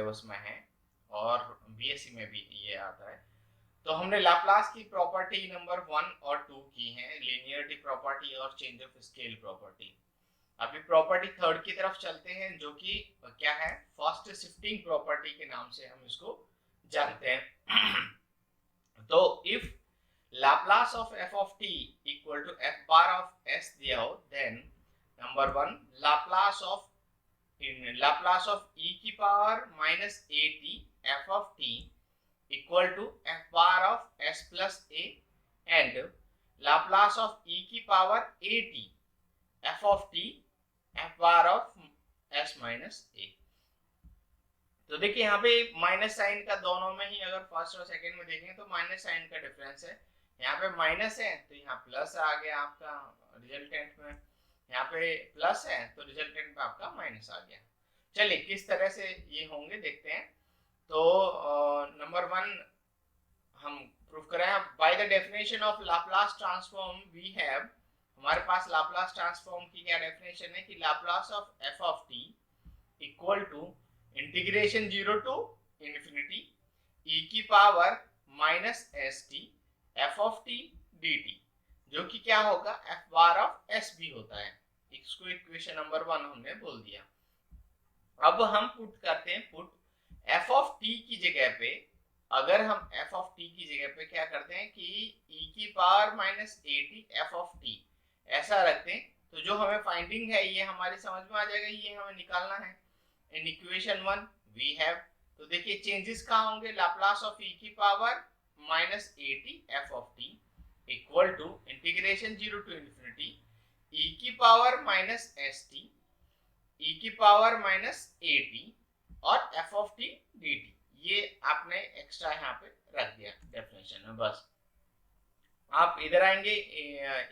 Syllabus में है और बीएससी में भी ये आता है। तो हमने लाप्लास की प्रॉपर्टी नंबर 1 और 2 की है, लीनियरिटी प्रॉपर्टी और चेंज ऑफ स्केल प्रॉपर्टी। अभी प्रॉपर्टी थर्ड की तरफ चलते हैं, जो कि क्या है, फर्स्ट शिफ्टिंग प्रॉपर्टी के नाम से हम इसको जानते हैं। तो if Laplace of F of T equal to F bar of S दिया हो, देन नंबर 1 लाप्लास ऑफ ई की power minus A T F of T equal to f bar of s plus a and Laplace of e की power a t f of t f bar of s minus a। तो देखिए यहाँ पे minus sign का दोनों में ही अगर first और सेकंड में देखें तो माइनस साइन का डिफरेंस है। यहाँ पे माइनस है तो यहाँ प्लस आ गया आपका रिजल्टेंट में, यहाँ पे प्लस है तो रिजल्टेंट में आपका माइनस आ गया। चलिए किस तरह से ये होंगे देखते हैं। तो नंबर 1 हम प्रूफ कर रहे हैं, by the definition of Laplace transform we have, हमारे पास लाप्लास ट्रांसफॉर्म की क्या डेफिनेशन है कि Laplace of F of T equal to integration 0 to infinity e की power minus s t F of t d t, जो कि क्या होगा एफ बार ऑफ एस भी होता है। इसको इक्वेशन नंबर 1 हमने बोल दिया। अब हम पुट करते हैं, पुट एफ ऑफ टी की जगह पे, अगर हम एफ ऑफ टी की जगह पे क्या करते हैं कि ई की power minus A T F of T ऐसा रखते हैं, तो जो हमें फाइंडिंग है ये हमारी समझ में आ जाएगा, ये हमें निकालना है। इन इक्वेशन 1 वी हैव, तो देखिए चेंजेस कहाँ होंगे, लाप्लास ऑफ ई की power minus A T F of T equal to integration 0 to infinity e की power minus s t e की पावर माइनस ए टी और f of t d t, ये आपने एक्स्ट्रा यहाँ पे रख दिया डेफिनेशन में। बस आप इधर आएंगे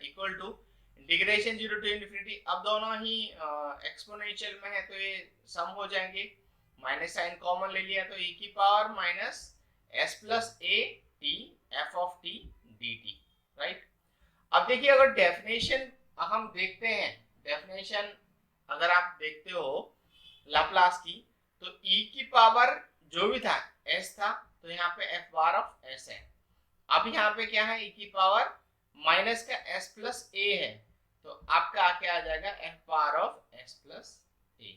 equal to integration 0 to infinity, अब दोनों ही एक्सपोनेंशियल में है तो ये सम हो जाएंगे, माइनस साइन कॉमन ले लिया तो ई की power minus S plus A T F of t d T, right. अब देखिए अगर डेफिनेशन हम देखते हैं, डेफिनेशन अगर आप देखते हो लाप्लास की, तो e की पावर जो भी था s था, तो यहाँ पे f बार ऑफ s है। अब यहाँ पे क्या है, e की पावर माइनस का s प्लस a है, तो आपका आके आ जाएगा f bar of s plus a।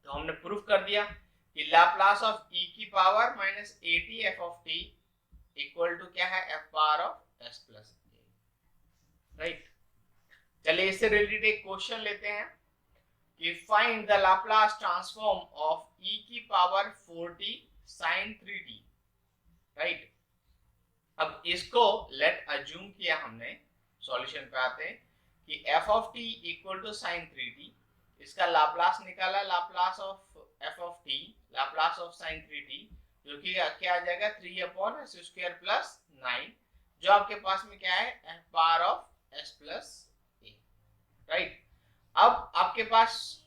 तो हमने प्रूफ कर दिया कि लाप्लास ऑफ e की power minus A T F of T equal to क्या है, f bar of s plus a, right. चलिए इससे रिलेटेड एक क्वेश्चन लेते हैं कि find the Laplace transform of e की power 4t sin 3t, right. अब इसको लेट अज्यूम किया हमने, सॉल्यूशन पे आते हैं कि f of t equal to sin 3t, इसका लाप्लास निकाला, Laplace of f of t Laplace of sin 3t, जो कि क्या आ जाएगा 3/s² प्लस 9, जो आपके पास में क्या है f bar of s plus a, right. अब आपके पास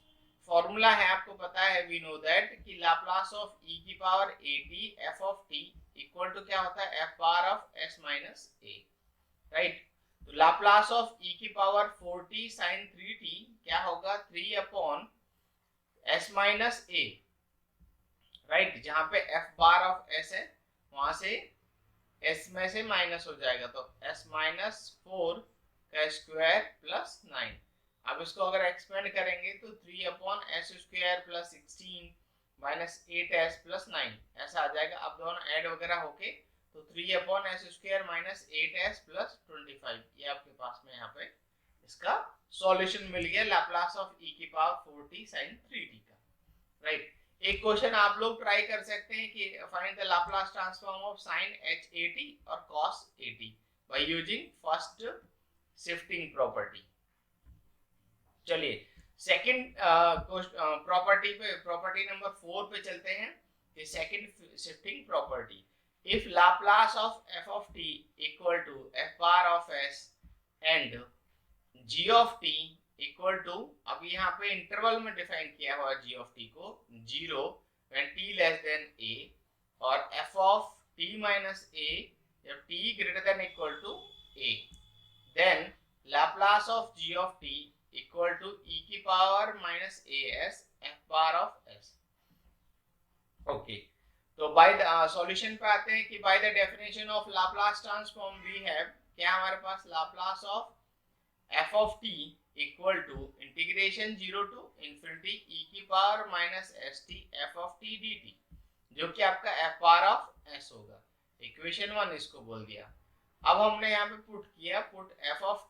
फॉर्मूला है, आपको पता है, वी नो दैट कि लाप्लास ऑफ e की power a T F of T equal to क्या होता है f bar of s minus a, right. तो लाप्लास ऑफ e की पावर 4t sin 3t क्या होगा 3/s माइनस a, राइट। जहां पे f बार ऑफ s है वहां से s में से माइनस हो जाएगा, तो s माइनस 4 का स्क्वायर प्लस 9। अब इसको अगर एक्सपेंड करेंगे तो 3/s² plus 16 minus 8s plus 9 ऐसा आ जाएगा। अब दोनों ऐड वगैरह होके तो 3/s² माइनस 8s प्लस 25, ये आपके पास में यहाँ पे इसका सॉल्यूशन मिल गया लाप्लास ऑफ e की पावर 4t sin 3t का, राइट। एक क्वेश्चन आप लोग ट्राई कर सकते हैं कि find the Laplace transform of sin hat और cos at by using first shifting property. चलिए सेकंड प्रॉपर्टी पे, प्रॉपर्टी नंबर 4 पे चलते हैं कि second shifting property, if Laplace of f of t equal to f bar of s and g of t equal to, अब यहाँ पे interval में डिफाइन किया हुआ g ऑफ t को 0 when t less than a और f of t minus a जब t greater than equal to a, then Laplace of g of t equal to e की power minus as f bar of s। Okay, तो by the solution पे आते हैं कि by the definition of Laplace transform we have, क्या हमारे पास Laplace of f of t equal to integration 0 to infinity e की power minus st f of t dt, जो कि आपका f बार ऑफ s होगा। इक्वेशन 1 इसको बोल दिया। अब हमने यहाँ पे पुट किया, पुट f of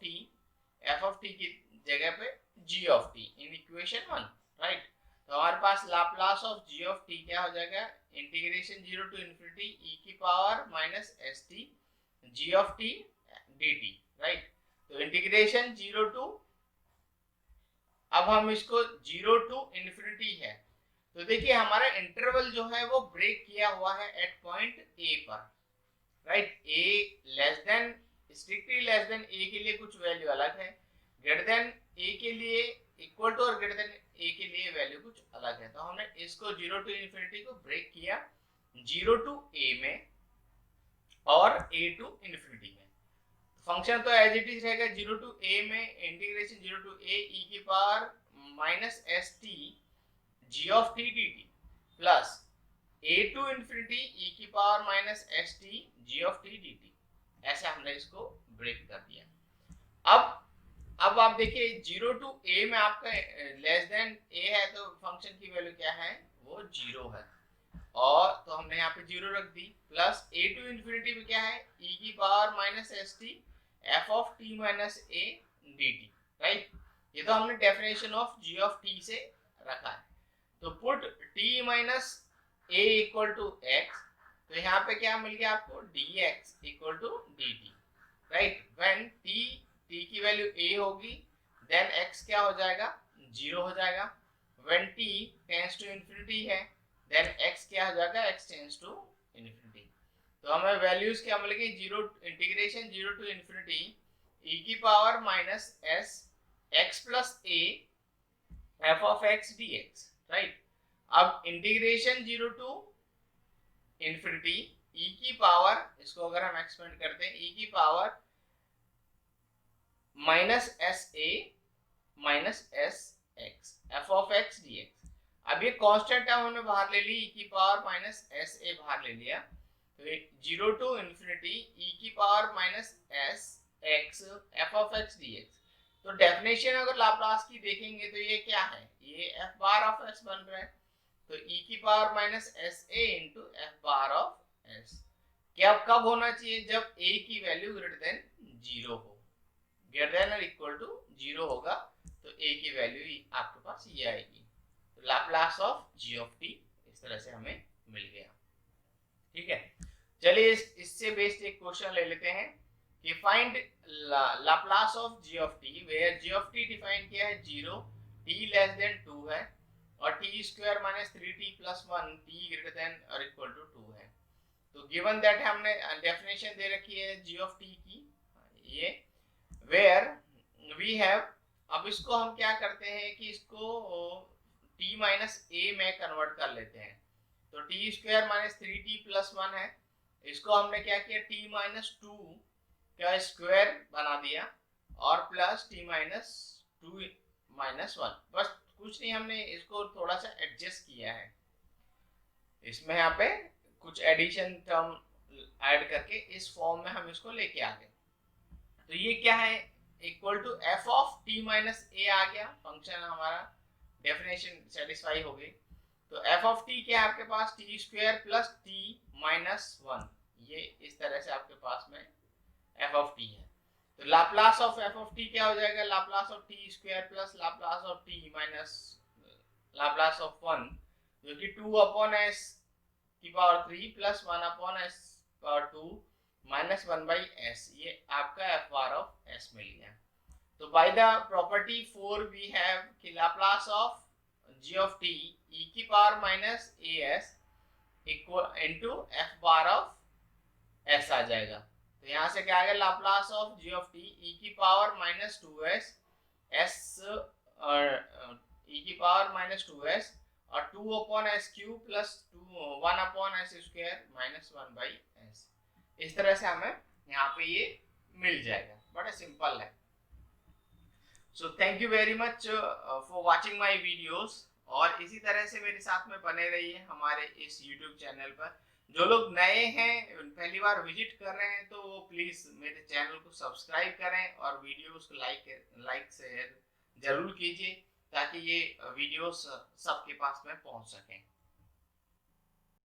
t की जगह पे g of t इन इक्वेशन 1, राइट। तो हमारे पास Laplace of g of t क्या हो जाएगा, इंटीग्रेशन 0 टू इंफिनिटी e की power minus st g of t dt, right. तो इंटीग्रेशन 0 टू, अब हम इसको 0 टू इंफिनिटी है, तो देखिए हमारा इंटरवल जो है वो ब्रेक किया हुआ है एट पॉइंट ए पर, right. A less than, strictly less than a के लिए कुछ वैल्यू अलग है, ग्रेटर देन ए के लिए, इक्वल टू और ग्रेटर देन ए के लिए वैल्यू कुछ अलग है। तो हमने इसको 0 टू इंफिनिटी को ब्रेक किया 0 टू ए में और ए टू इंफिनिटी में। फंक्शन तो एज इट इज रहेगा 0 टू ए में इंटीग्रेशन 0 टू ए ई की power minus s t g of t d t plus a to infinity e की power minus s t g of t d t, ऐसे हमने इसको break कर दिया। अब आप देखिए 0 टू ए में आपका लेस देन ए है, तो फंक्शन की वैल्यू क्या है, वो 0 है, और तो हमने यहाँ पे 0 रख दी, प्लस ए टू इंफिनिटी में क्या है, ई की power minus s t f of t minus a dt, right. ये तो हमने definition of g of t से रखा है। तो put t minus a equal to x, तो यहाँ पे क्या मिल गया आपको, dx equal to dt, right. When t की वैल्यू a होगी देन x क्या हो जाएगा, 0 हो जाएगा। When t tends to infinity है देन x क्या हो जाएगा, x टेंड्स टू इंफिनिटी। तो हमें वैल्यूज क्या मिलेगी, 0 इंटीग्रेशन 0 टू इंफिनिटी e की power minus s x plus a f of x dx, right. अब इंटीग्रेशन 0 टू इंफिनिटी e की पावर, इसको अगर हम एक्सपेंड करते हैं, e की power minus S A minus S x F of x dx। अब ये कांस्टेंट टर्म हमने बाहर ले ली, e की पावर माइनस एस ए बाहर ले लिया, तो 0 टू इंफिनिटी e की power minus S x F of x dx। तो डेफिनेशन अगर लाप्लास की देखेंगे तो ये क्या है, ये f बार ऑफ s बन रहा है, तो e की power minus S A into F bar of s। क्या कब होना चाहिए, जब a की वैल्यू ग्रेटर देन 0 हो, ग्रेटर देन और इक्वल टू 0 होगा, तो a की वैल्यू आपके पास ये आएगी। तो Laplace of g of t इस तरह से हमें मिल गया, ठीक है। चलिए इससे बेस्ड एक क्वेश्चन ले लेते हैं कि find Laplace of g of t, where g of t define किया है 0, t लेस देन 2 है, और t square minus 3t plus 1 t greater than और इक्वल टू 2 है। तो गिवन दैट हमने डेफिनेशन दे रखी है g ऑफ t की, ये वेयर वी हैव, अब इसको हम क्या करते हैं कि इसको t माइनस a में कन्वर्ट कर लेते हैं। तो T square minus 3t plus 1 है, इसको हमने क्या किया, t माइनस 2 का स्क्वायर बना दिया और प्लस t माइनस 2 माइनस 1, बस कुछ नहीं, हमने इसको थोड़ा सा एडजस्ट किया है, इसमें यहाँ पे कुछ एडिशन टर्म ऐड करके इस फॉर्म में हम इसको लेके आ गए। तो ये क्या है, equal to f of t minus a आ गया, फंक्शन हमारा डेफिनेशन सेटिस्फाई हो गई। तो f ऑफ t क्या है आपके पास, t square plus t minus 1, ये इस तरह से आपके पास में f ऑफ t है। तो Laplace of f of t क्या हो जाएगा, Laplace of t square plus Laplace of t minus Laplace of 1, जो कि 2 अपॉन s की power 3 plus 1 upon s power 2 minus 1 by s, ये आपका f बार ऑफ s मिल गया। तो by the property 4 we have कि Laplace of g of t e की power minus as equal into f bar of s आ जाएगा। तो यहाँ से क्या आ गया, Laplace of g of t e की power minus 2s s e की पावर माइनस 2s और 2 upon s cube plus 1 upon s square minus 1 by s, इस तरह से हमें यहाँ पे ये मिल जाएगा, बड़ा सिंपल है। So thank you very much for watching my videos. और इसी तरह से मेरे साथ में बने रहिए हमारे इस YouTube चैनल पर। जो लोग नए हैं, पहली बार विजिट कर रहे हैं, तो वो प्लीज़ मेरे चैनल को सब्सक्राइब करें और वीडियोस को लाइक शेयर जरूर कीजिए, ताकि ये वीडियोस सबके पास में पहुंच सकें।